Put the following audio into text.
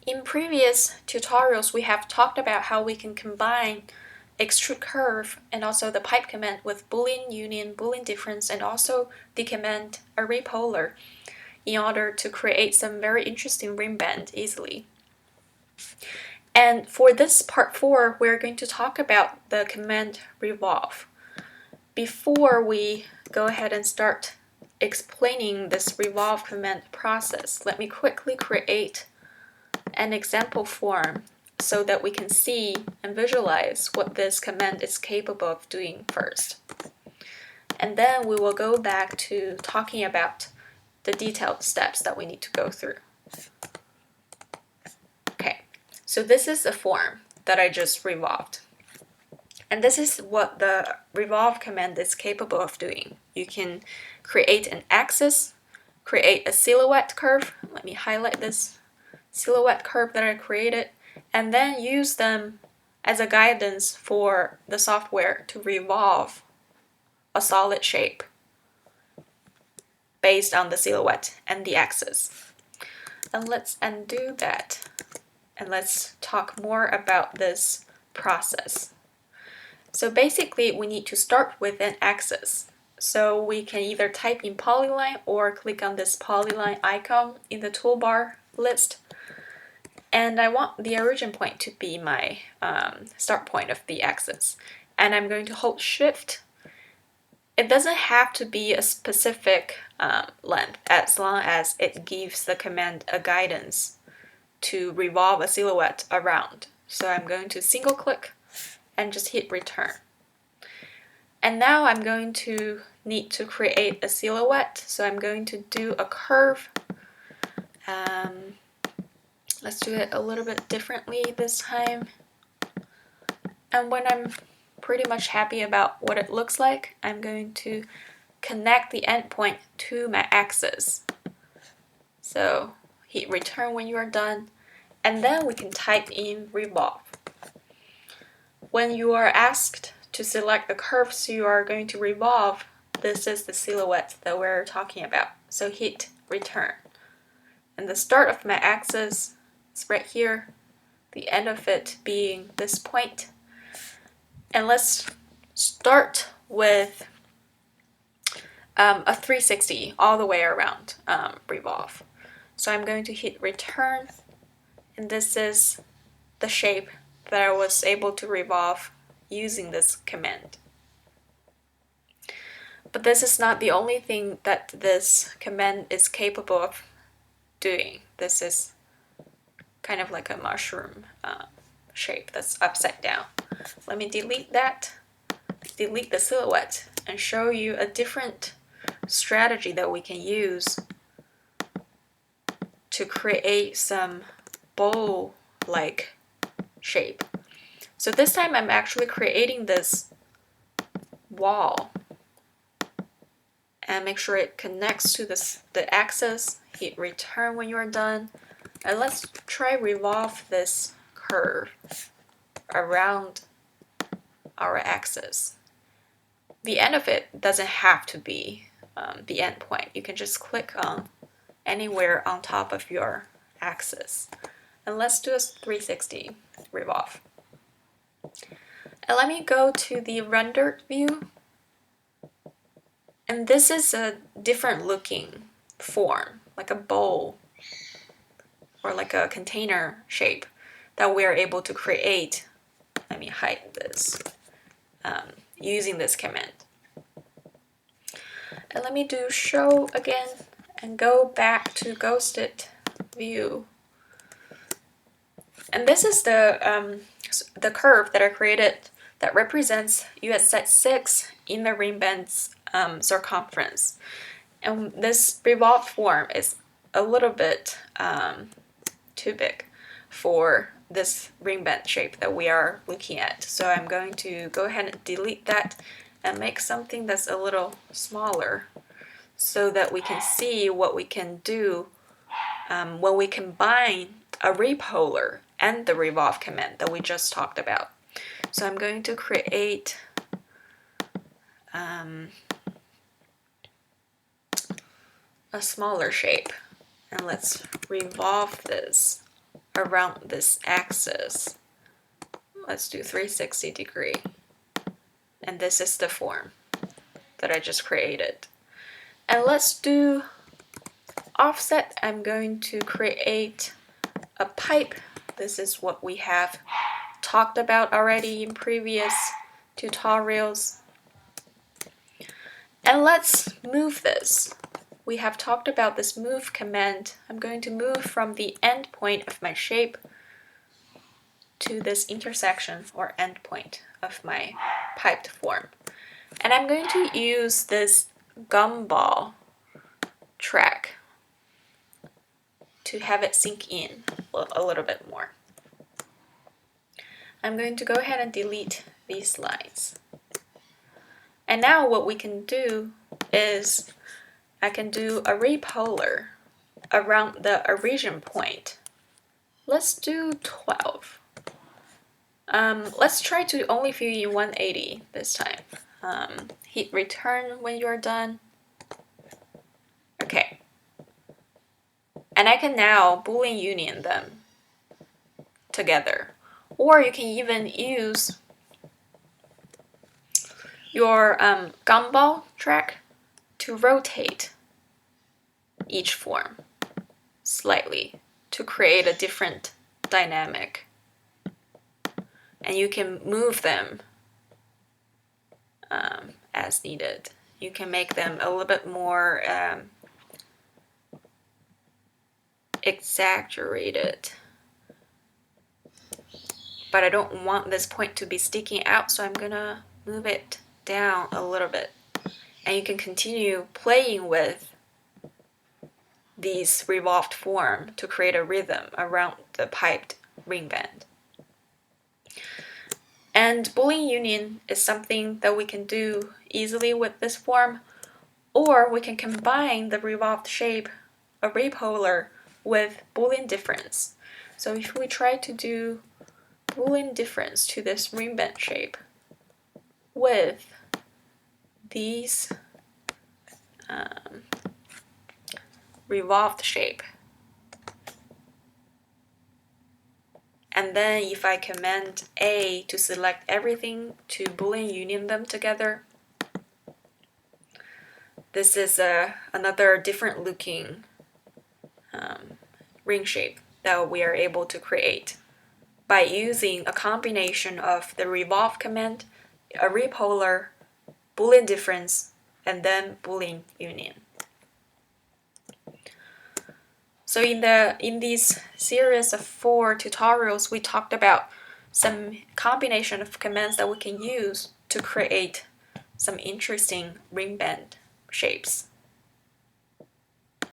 In previous tutorials, we have talked about how we can combine extrude curve and also the pipe command with Boolean union, Boolean difference, and also the command array polar in order to create some very interesting ring band easily. And for this part 4, we're going to talk about the command revolve. Before we go ahead and start explaining this revolve command process, let me quickly create an example form so that we can see and visualize what this command is capable of doing first. And then we will go back to talking about the detailed steps that we need to go through. Okay, so this is a form that I just revolved. And this is what the revolve command is capable of doing. You can create an axis, create a silhouette curve. Let me highlight this silhouette curve that I created, and then use them as a guidance for the software to revolve a solid shape based on the silhouette and the axis. And let's undo that, and let's talk more about this process. So basically, we need to start with an axis. So we can either type in polyline or click on this polyline icon in the toolbar list. And I want the origin point to be my start point of the axis. And I'm going to hold Shift. It doesn't have to be a specific length as long as it gives the command a guidance to revolve a silhouette around. So I'm going to single click and just hit return. And now I'm going to need to create a silhouette. So I'm going to do a curve. Let's do it a little bit differently this time. And when I'm pretty much happy about what it looks like, I'm going to connect the endpoint to my axis. So hit return when you are done, and then we can type in revolve. When you are asked to select the curves you are going to revolve, this is the silhouette that we're talking about. So hit return. And the start of my axis is right here, the end of it being this point. And let's start with a 360 all the way around revolve. So I'm going to hit return, and this is the shape that I was able to revolve using this command. But this is not the only thing that this command is capable of doing. This is kind of like a mushroom shape that's upside down. Let me delete that, delete the silhouette, and show you a different strategy that we can use to create some bowl-like shape. So this time I'm actually creating this wall, and make sure it connects to the axis. Hit return when you are done, and let's try revolve this curve around our axis. The end of it doesn't have to be the end point. You can just click on anywhere on top of your axis. And let's do a 360 revolve. And let me go to the rendered view. And this is a different looking form, like a bowl or like a container shape that we're able to create. Let me hide this using this command. And let me do show again and go back to ghosted view. And this is the curve that I created that represents US set 6 in the ring band's circumference. And this revolved form is a little bit too big for this ring band shape that we are looking at. So I'm going to go ahead and delete that and make something that's a little smaller so that we can see what we can do when we combine array polar and the revolve command that we just talked about. So I'm going to create a smaller shape, and let's revolve this around this axis. Let's do 360 degree. And this is the form that I just created. And let's do offset. I'm going to create a pipe. This is what we have talked about already in previous tutorials. And let's move this. We have talked about this move command. I'm going to move from the end point of my shape to this intersection or end point of my piped form. And I'm going to use this gumball track to have it sink in a little bit more. I'm going to go ahead and delete these lines. And now what we can do is I can do a repolar around the origin point. Let's do 12. Let's try to only view in 180 this time. Hit return when you're done. Okay. And I can now Boolean union them together. Or you can even use your gumball track to rotate each form slightly to create a different dynamic. And you can move them as needed. You can make them a little bit more exaggerated. But I don't want this point to be sticking out, so I'm gonna move it down a little bit. And you can continue playing with these revolved form to create a rhythm around the piped ring band. And Boolean union is something that we can do easily with this form, or we can combine the revolved shape, a repolar, with Boolean difference. So if we try to do Boolean difference to this ring band shape with these revolved shape, and then if I command A to select everything to Boolean union them together, this is another different looking ring shape that we are able to create by using a combination of the revolve command, a repolar, Boolean difference, and then Boolean union. So in these series of 4 tutorials, we talked about some combination of commands that we can use to create some interesting ring band shapes.